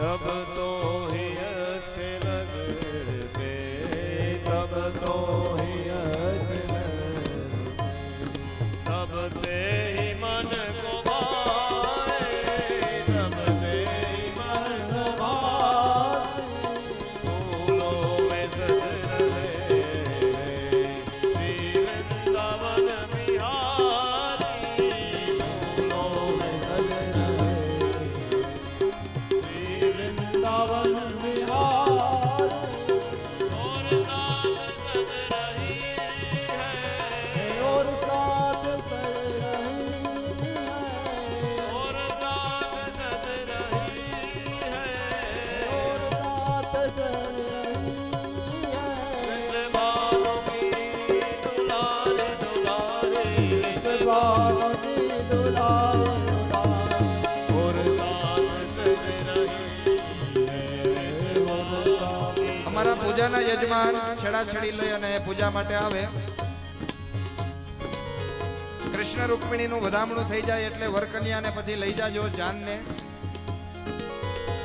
तब तो ही अच्छे लगते, तब तो ही अच्छे लगते, तब ते ही मन को भाए, तब ते ही मन को भाए, फूलों में सज रहे श्री वृंदावन बिहारी, फूलों में सज रहे श्री वृंदावन बिहारी, और साथ सज रही है, और साथ सज रही है, और साथ सज रही है, और साथ सज रही है, रसवालों की दुलारे दुलारे, रसवालों की दुलारे दुलारे, और साथ सज रही है, रसवालों की। અમારા પૂજાના યજમાન છેડાછેડી લઈ અને પૂજા માટે આવે. કૃષ્ણ રૂકમિણીનું વધામણું થઈ જાય એટલે વરકન્યાને પછી લઈ જાજો જાનને.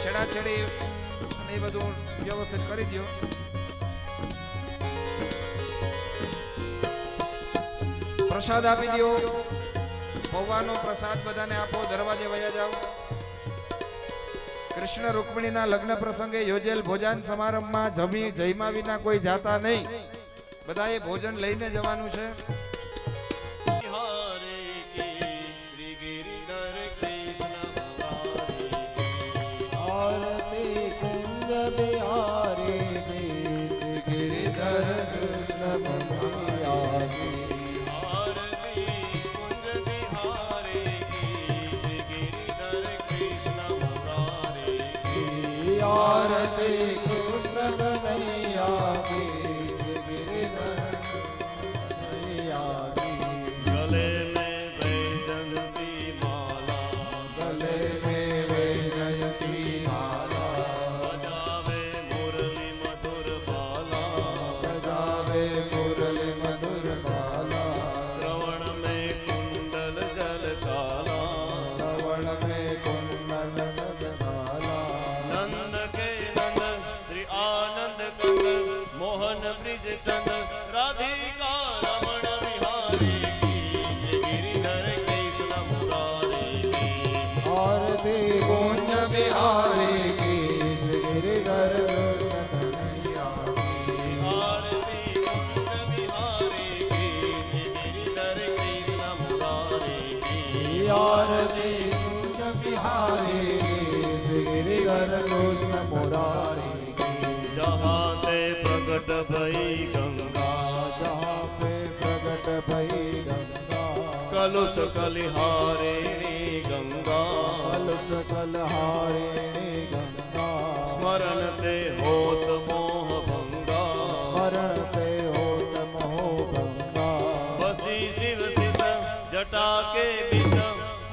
છેડાછેડી અને એ બધું વ્યવસ્થિત કરી દો. પ્રસાદ આપી દો. પૌવાનો પ્રસાદ બધાને આપો. દરવાજે વયા જાઓ. કૃષ્ણ રૂકમિણીના લગ્ન પ્રસંગે યોજેલ ભોજન સમારંભમાં જમ્યા વિના કોઈ જાતા નહીં. બધાએ ભોજન લઈને જવાનું છે. बिहारी की श्री गिरिधर कृष्ण मुरारी की आरती कुंज बिहारी की श्री गिरिधर कृष्ण मुरारी की आरती कुंज बिहारी की श्री गिरिधर कृष्ण मुरारी की आरती कृष्ण कन्हैया की श्री गिरिधर कन्हैया की। गले में वैजयंती माला, गले में वैजयंती माला, बजावे मुरली मधुर बाला, बजावे मुरली मधुर बाला, श्रवण में कुंडल जल काला, श्रवण में कुंडल जल काला, नंद के नंद श्री आनंद कंद, मोहन ब्रिज चंद, राधिका रमण बिहारी की श्री गिरिधर कृष्ण मुरारी की आरती कुंज बिहारी की श्री गिरिधर कृष्ण कन्हैया की आरती कुंज बिहारी की श्री गिरिधर कृष्ण मुरारी की आरती कुंज बिहारी की श्री गिरिधर कृष्ण मुरारी की। जहाँ ते प्रकट भई गंगा, जहाँ पे प्रकट भई गंगा, कलुष कलिहारिणी गंगा, कलुष कलिहारिणी गंगा, स्मरण ते होत मोह भंगा, स्मरण ते होत मोह भंगा, बसी शिव शिष जटा के बीच,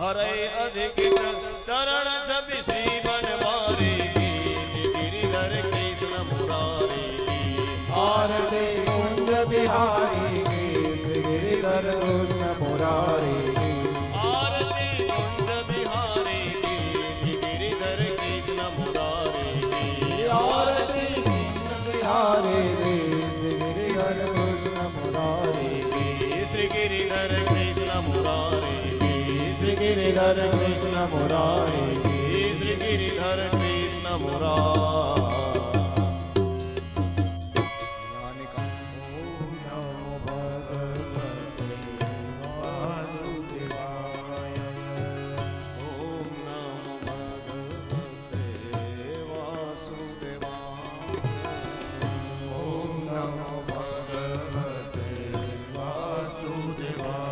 हरे अधिकित चरण छवि श्री बनवारी की श्री गिरिधर कृष्ण मुरारी की आरती कुंज बिहारी की श्री गिरिधर कृष्ण मुरारी की आरती कुंज बिहारी की श्री गिरिधर कृष्ण मुरारी की आरती कृष्ण बिहारी की श्री गिरिधर कृष्ण मुरारी की श्री गिरिधर कृष्ण मुरारी की श्री गिरिधर कृष्ण मुरारी की श्री गिरिधर कृष्ण मुरारी। वासुदेवाय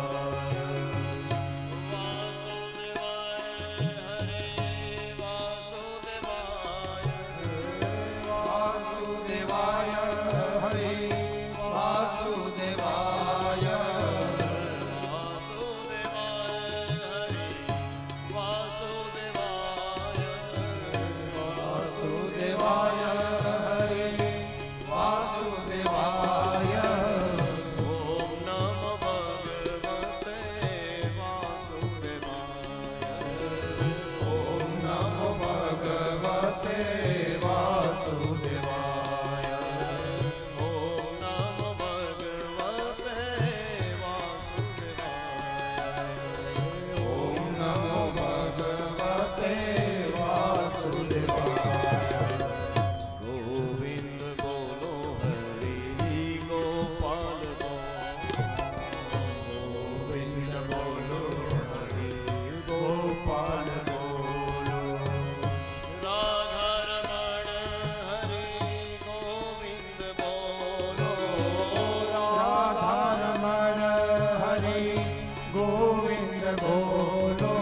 હરે ગોવિંદ બોલો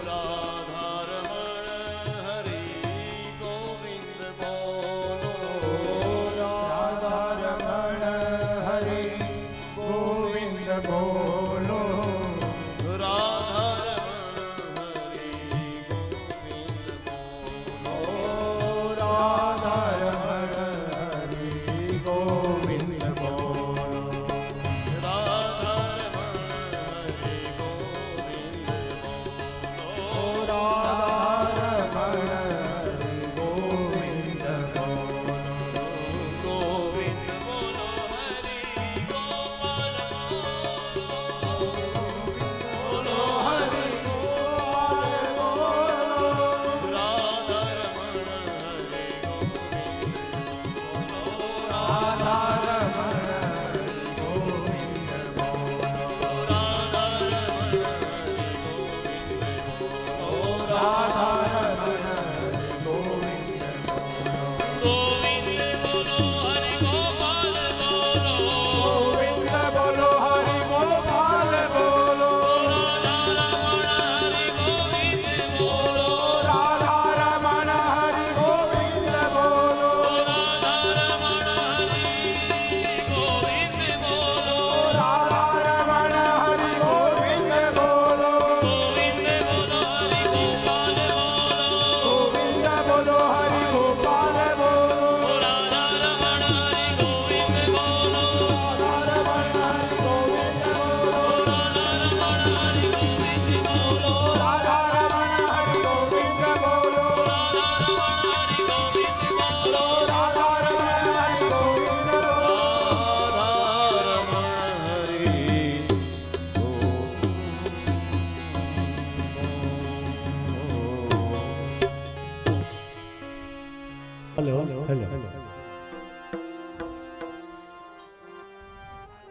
રાધારમણ હરે ગોવિંદ બોલો રાધારમણ હરે ગોવિંદ બોલો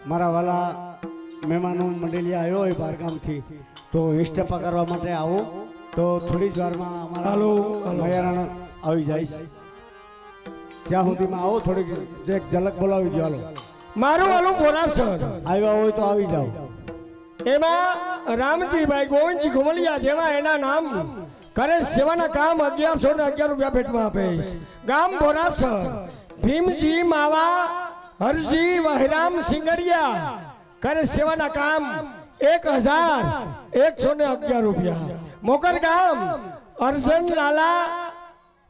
મારા વાલા મહેમાનો મંડળી આવ્યો હોય બહારગામથી તો ઇષ્ટ પકડવા માટે આવો તો થોડી જ વારમાં અમારા મયારાણ આવી જઈશ ત્યાં સુધીમાં આવો થોડીક એક ઝલક બોલાવી દો હાલો મારું વાલું બોરાસર આવ્યા હોય તો આવી જાઓ એમાં રામજીભાઈ ગોવિંદજી ઘુમલિયા જેવા એના નામ કરે સેવાના કામ 1111 રૂપિયા ભેટમાં આપે ગામ બોરાસર ભીમજી માવા હરજી વહેરામ સિંગરિયા કરે સેવાના કામ 1111 રૂપિયા મોકર ગામ અર્જન લાલા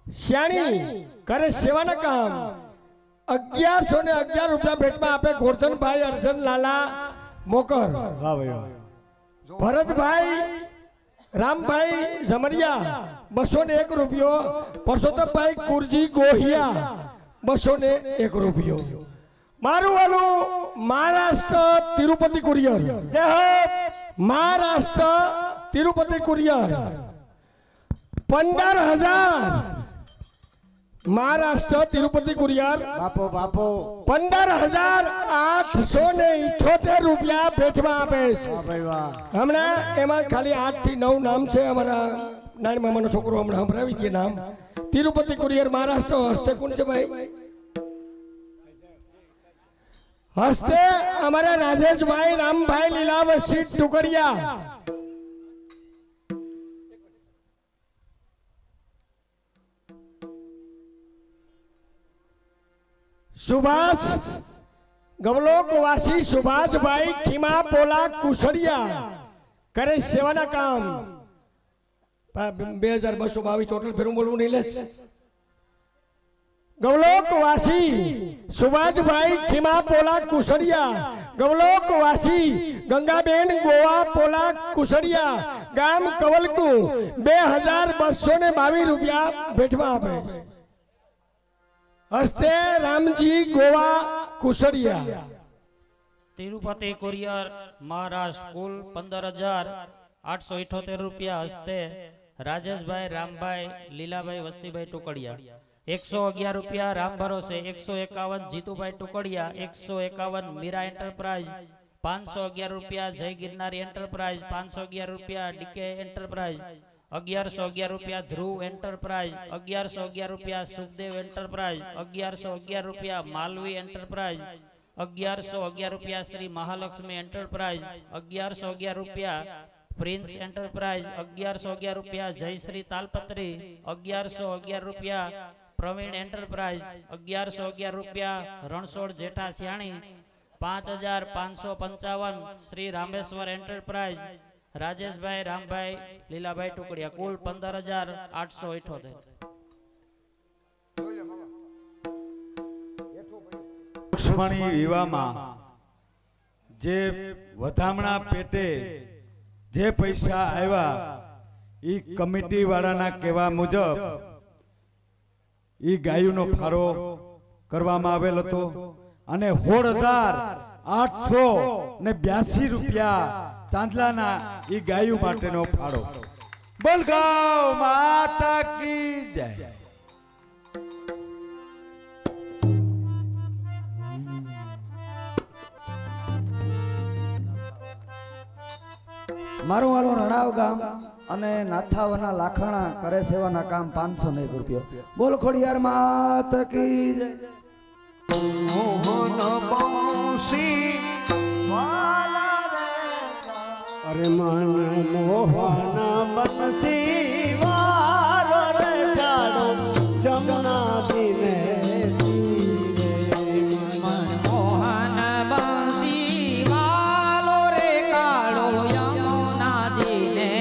શ્યાણી કરે સેવાના કામ 1111 રૂપિયા ભેટમાં આપે ગોરધનભાઈ અર્જન લાલા મોકર વાહ ભાઈ વાહ ભરતભાઈ રામભાઈ જમરિયા 201 રૂપિયો પરસોત્તમભાઈ કુરજી ગોહિયા 201 રૂપિયો મારું વાલું Maharashtra Tirupati courier Maharashtra Tirupati courier 15,000 Maharashtra Tirupati courier બાપો બાપો 15,878 રૂપિયા ભેટમાં આપે છે વાહ ભાઈ વાહ હમણાં એમાં ખાલી 8 થી 9 નામ છે અમારા નાની મામાનો છોકરો હમણાં સંભળાવી દે નામ તિરુપતિ કુરિયર મહારાષ્ટ્ર હસ્તે કોણ છે ભાઈ હસ્તે અમારા રાજેશભાઈ રામભાઈ લીલાવસી ટુકડિયા સુભાષ ગવલોકવાસી સુભાષભાઈ ખીમા પોલા કુસડિયા કરે સેવાના કામ 2222 ટોટલ ફેરું બોલવું નહીં લેશ ગવલોકવાસી સુભાષભાઈ ખીમા પોલા કુસડિયા ગવલોકવાસી ગંગાબેન ગોવા પોલા કુસડિયા ગામ કવલકુ 2222 રૂપિયા ભેટમાં આપે હસ્તે રામજી ગોવા કુસડિયા तिरुपति कुरियर महाराष्ट्र कुल 15,878 रुपया हस्ते राजेश भाई राम भाई लीला भाई वसी भाई टुकड़िया 111 रुपया राम भरोसे 151 जीतू भाई टुकड़िया 151 मीरा एंटरप्राइज 511 रुपया जय गिरनारी एंटरप्राइज 511 रुपया डीके एंटरप्राइज 1111 रुपया ध्रुव एंटरप्राइज 1111 रुपया सुखदेव एंटरप्राइज 1111 रुपया मालवी एंटरप्राइज 1111 રૂપિયા શ્રી મહાલક્ષ્મી એન્ટરપ્રાઇઝ, 1111 રૂપિયા પ્રિન્સ એન્ટરપ્રાઇઝ, 1111 રૂપિયા જયશ્રી તાલપત્રી, 1111 રૂપિયા પ્રવીણ એન્ટરપ્રાઇઝ, 1111 રૂપિયા રણછોડ જેઠા સિયાણી, 5555 શ્રી રામેશ્વર એન્ટરપ્રાઇઝ, રાજેશભાઈ રામભાઈ લીલાભાઈ ટુકડિયા, કુલ 15,878. રૂક્ષ્મણી વિવાહમાં જે વધામણા પેટે જે પૈસા આવ્યા ઈ કમિટી વાળાના કહેવા મુજબ ઈ ગાયુંનો ફાળો કરવામાં આવેલ હતો અને 16,882 રૂપિયા ચાંદલાના ઈ ગાયું માટેનો ફાળો. બોલ ગૌ માતા કી જય. મારું વાલો રણાવ ગામ અને નાથાવના લાખણા કરે સેવાના કામ 501 રૂપિયો. બોલ ખોડિયાર માત કી જય. મોહન બંસી વાલા રે અરે મન મોહન બંસી વારો રે ઠાડો જમના દિને મોહન બંસી વાલો રે કાળો યમુના દિને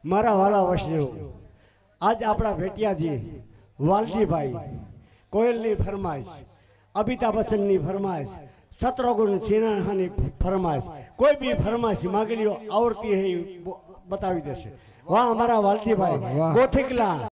મારા વાલા વૈષ્ણવ, આજ આપણા ભેટિયાજી વાલજીભાઈ કોયલની ફરમાઈશ, અમિતાભ બચ્ચનની ફરમાઈશ, શત્રુઘ્ન સિન્હાની ફરમાઈશ, કોઈ બી ફરમાઈશ માગણીઓ આવડતી હે બતાવી દેશે. વાહ અમારા વાલજીભાઈ ગોથિકલા